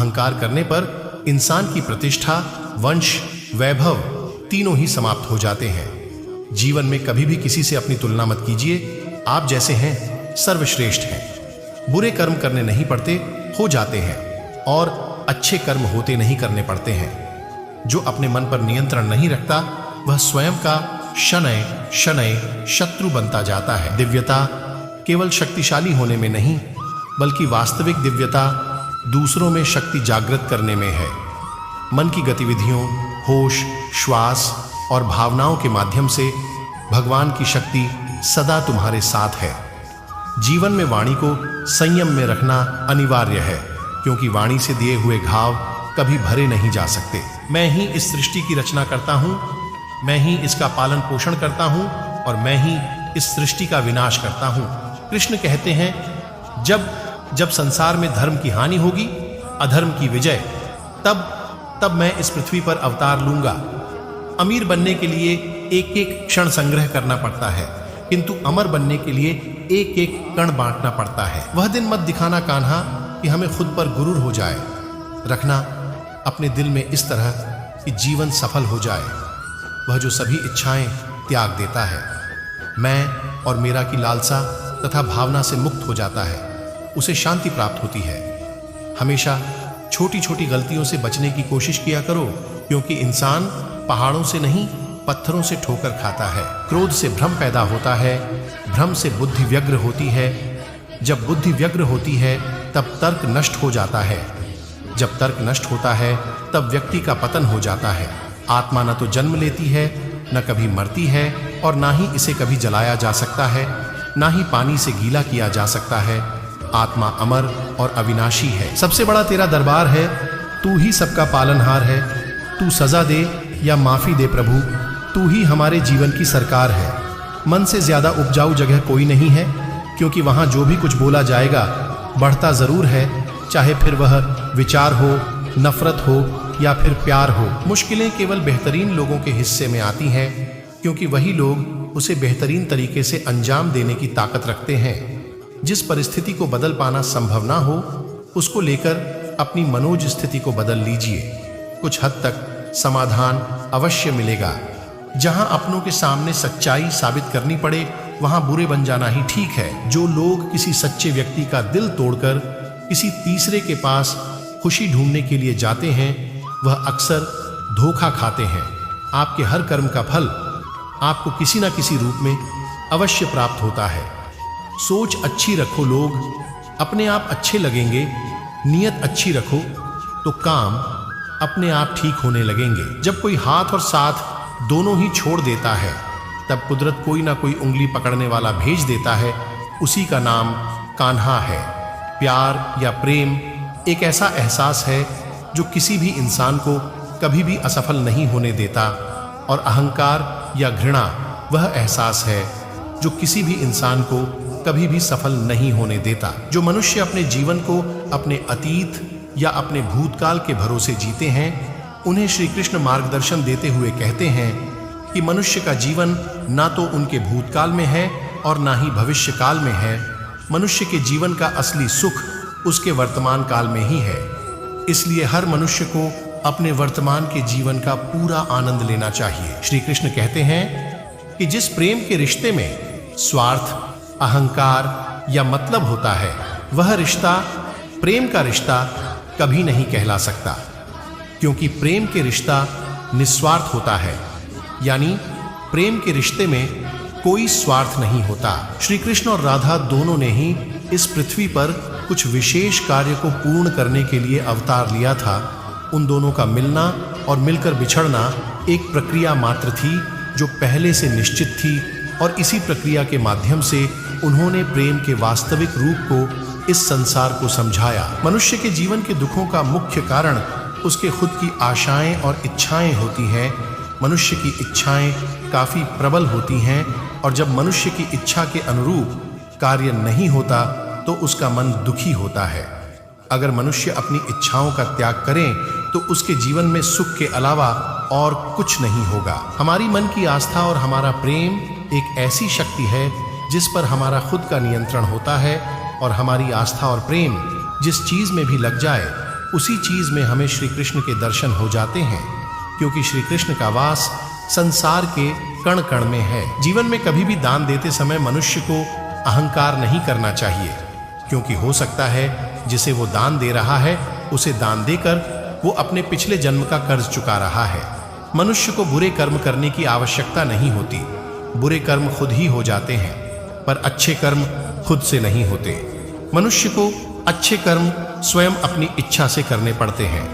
अहंकार करने पर इंसान की प्रतिष्ठा, वंश, वैभव तीनों ही समाप्त हो जाते हैं। जीवन में कभी भी किसी से अपनी तुलना मत कीजिए। आप जैसे हैं सर्वश्रेष्ठ हैं। बुरे कर्म करने नहीं पड़ते, हो जाते हैं, और अच्छे कर्म होते नहीं करने पड़ते हैं। जो अपने मन पर नियंत्रण नहीं रखता वह स्वयं का शनय शनय शत्रु बनता जाता है। दिव्यता केवल शक्तिशाली होने में नहीं, बल्कि वास्तविक दिव्यता दूसरों में शक्ति जागृत करने में है। मन की गतिविधियों, होश, श्वास और भावनाओं के माध्यम से भगवान की शक्ति सदा तुम्हारे साथ है। जीवन में वाणी को संयम में रखना अनिवार्य है, क्योंकि वाणी से दिए हुए घाव कभी भरे नहीं जा सकते। मैं ही इस सृष्टि की रचना करता हूं, मैं ही इसका पालन पोषण करता हूं, और मैं ही इस सृष्टि का विनाश करता हूं। कृष्ण कहते हैं, जब संसार में धर्म की हानि होगी, अधर्म की विजय, तब मैं इस पृथ्वी पर अवतार लूंगा। अमीर बनने के लिए एक एक क्षण संग्रह करना पड़ता है, किंतु अमर बनने के लिए एक एक कण बांटना पड़ता है। वह दिन मत दिखाना कान्हा कि हमें खुद पर गुरूर हो जाए। रखना अपने दिल में इस तरह कि जीवन सफल हो जाए। वह जो सभी इच्छाएं त्याग देता है, मैं और मेरा की लालसा तथा भावना से मुक्त हो जाता है, उसे शांति प्राप्त होती है। हमेशा छोटी छोटी गलतियों से बचने की कोशिश किया करो, क्योंकि इंसान पहाड़ों से नहीं पत्थरों से ठोकर खाता है। क्रोध से भ्रम पैदा होता है, भ्रम से बुद्धि व्यग्र होती है, जब बुद्धि व्यग्र होती है तब तर्क नष्ट हो जाता है, जब तर्क नष्ट होता है तब व्यक्ति का पतन हो जाता है। आत्मा न तो जन्म लेती है, न कभी मरती है, और ना ही इसे कभी जलाया जा सकता है, ना ही पानी से गीला किया जा सकता है। आत्मा अमर और अविनाशी है। सबसे बड़ा तेरा दरबार है, तू ही सबका पालनहार है। तू सजा दे या माफी दे प्रभु, तू ही हमारे जीवन की सरकार है। मन से ज्यादा उपजाऊ जगह कोई नहीं है, क्योंकि वहां जो भी कुछ बोला जाएगा बढ़ता जरूर है, चाहे फिर वह विचार हो, नफरत हो या फिर प्यार हो। मुश्किलें केवल बेहतरीन लोगों के हिस्से में आती हैं, क्योंकि वही लोग उसे बेहतरीन तरीके से अंजाम देने की ताकत रखते हैं। जिस परिस्थिति को बदल पाना संभव ना हो, उसको लेकर अपनी मनोज स्थिति को बदल लीजिए। कुछ हद तक समाधान अवश्य मिलेगा। जहां अपनों के सामने सच्चाई साबित करनी पड़े, वहां बुरे बन जाना ही ठीक है। जो लोग किसी सच्चे व्यक्ति का दिल तोड़कर किसी तीसरे के पास खुशी ढूंढने के लिए जाते हैं, वह अक्सर धोखा खाते हैं। आपके हर कर्म का फल आपको किसी न किसी रूप में अवश्य प्राप्त होता है। सोच अच्छी रखो, लोग अपने आप अच्छे लगेंगे। नियत अच्छी रखो तो काम अपने आप ठीक होने लगेंगे। जब कोई हाथ और साथ दोनों ही छोड़ देता है, तब कुदरत कोई ना कोई उंगली पकड़ने वाला भेज देता है। उसी का नाम कान्हा है। प्यार या प्रेम एक ऐसा एहसास है जो किसी भी इंसान को कभी भी असफल नहीं होने देता, और अहंकार या घृणा वह एहसास है जो किसी भी इंसान को कभी भी सफल नहीं होने देता। जो मनुष्य अपने जीवन को अपने अतीत या अपने भूतकाल के भरोसे जीते हैं, उन्हें श्री कृष्ण मार्गदर्शन देते हुए कहते हैं कि मनुष्य का जीवन ना तो उनके भूतकाल में है और ना ही भविष्य काल में है। मनुष्य के जीवन का असली सुख उसके वर्तमान काल में ही है। इसलिए हर मनुष्य को अपने वर्तमान के जीवन का पूरा आनंद लेना चाहिए। श्री कृष्ण कहते हैं कि जिस प्रेम के रिश्ते में स्वार्थ, अहंकार या मतलब होता है, वह रिश्ता प्रेम का रिश्ता कभी नहीं कहला सकता, क्योंकि प्रेम के रिश्ता निस्वार्थ होता है। यानी प्रेम के रिश्ते में कोई स्वार्थ नहीं होता। श्री कृष्ण और राधा दोनों ने ही इस पृथ्वी पर कुछ विशेष कार्य को पूर्ण करने के लिए अवतार लिया था। उन दोनों का मिलना और मिलकर बिछड़ना एक प्रक्रिया मात्र थी जो पहले से निश्चित थी, और इसी प्रक्रिया के माध्यम से उन्होंने प्रेम के वास्तविक रूप को इस संसार को समझाया। मनुष्य के जीवन के दुखों का मुख्य कारण उसके खुद की आशाएं और इच्छाएं होती हैं। मनुष्य की इच्छाएं काफी प्रबल होती हैं, और जब मनुष्य की इच्छा के अनुरूप कार्य नहीं होता तो उसका मन दुखी होता है। अगर मनुष्य अपनी इच्छाओं का त्याग करें तो उसके जीवन में सुख के अलावा और कुछ नहीं होगा। हमारी मन की आस्था और हमारा प्रेम एक ऐसी शक्ति है जिस पर हमारा खुद का नियंत्रण होता है, और हमारी आस्था और प्रेम जिस चीज में भी लग जाए उसी चीज में हमें श्री कृष्ण के दर्शन हो जाते हैं, क्योंकि श्री कृष्ण का वास संसार के कण कण में है। जीवन में कभी भी दान देते समय मनुष्य को अहंकार नहीं करना चाहिए, क्योंकि हो सकता है जिसे वो दान दे रहा है उसे दान देकर वो अपने पिछले जन्म का कर्ज चुका रहा है। मनुष्य को बुरे कर्म करने की आवश्यकता नहीं होती, बुरे कर्म खुद ही हो जाते हैं, पर अच्छे कर्म खुद से नहीं होते। मनुष्य को अच्छे कर्म स्वयं अपनी इच्छा से करने पड़ते हैं।